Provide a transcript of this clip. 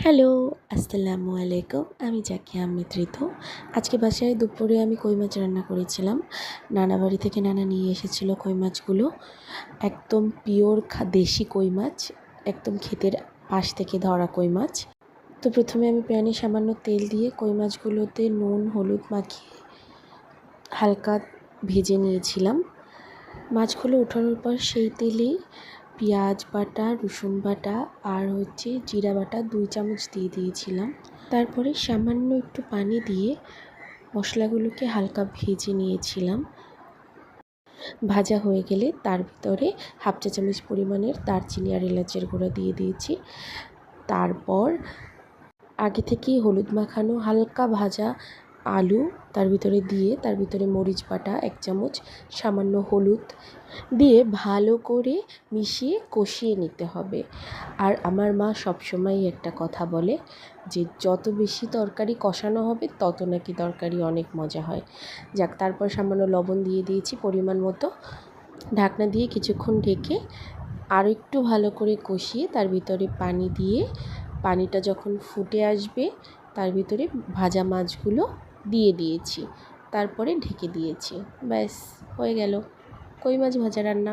Hello, আসসালামু আলাইকুম। আমি জাকিয়া আহমেদ ঋতু। আজকে বাসায় দুপুরে আমি কই মাছ রান্না করেছিলাম। নানা বাড়ি থেকে নানা নিয়ে এসেছিল কই মাছগুলো। একদম পিওর দেশি কই মাছ, একদম ক্ষেতের পাশ থেকে ধরা কই মাছ। তো প্রথমে আমি প্যানে সামান্য তেল দিয়ে কই মাছগুলোতে নুন হলুদ মাখিয়ে হালকা ভেজে নিয়েছিলাম। মাছগুলো ওঠানোর পর সেই তেলেই পেঁয়াজ বাটা, রসুন বাটা আর জিরা বাটা 2 চামচ দিয়ে দিয়েছিলাম। তারপরে সামান্য একটু পানি দিয়ে মশলাগুলোকে হালকা ভেজে নিয়েছিলাম। ভাজা হয়ে গেলে তার ভিতরে 1/2 চা চামচ পরিমাণের দারচিনি আর এলাচের গুঁড়া দিয়ে দিয়েছি। তারপর আগে থেকেই হলুদ মাখানো হালকা ভাজা আলু তার ভিতরে মরিচ বাটা 1 চামচ, সামান্য হলুদ দিয়ে ভালো করে মিশিয়ে কষিয়ে নিতে হবে। আর আমার মা সবসময়ই একটা কথা বলে যে যত বেশি তরকারি কষানো হবে তত নাকি তরকারি অনেক মজা হয়। যাক, তারপর সামান্য লবণ দিয়ে দিয়েছি পরিমাণ মতো। ঢাকনা দিয়ে কিছুক্ষণ ঢেকে আরও একটু ভালো করে কষিয়ে তার ভিতরে পানি দিয়ে পানিটা যখন ফুটে আসবে তার ভিতরে ভাজা মাছগুলো দিয়ে দিয়েছি। তারপরে ঢেকে দিয়েছি। ব্যাস, হয়ে গেল কই মাছ ভাজা রান্না।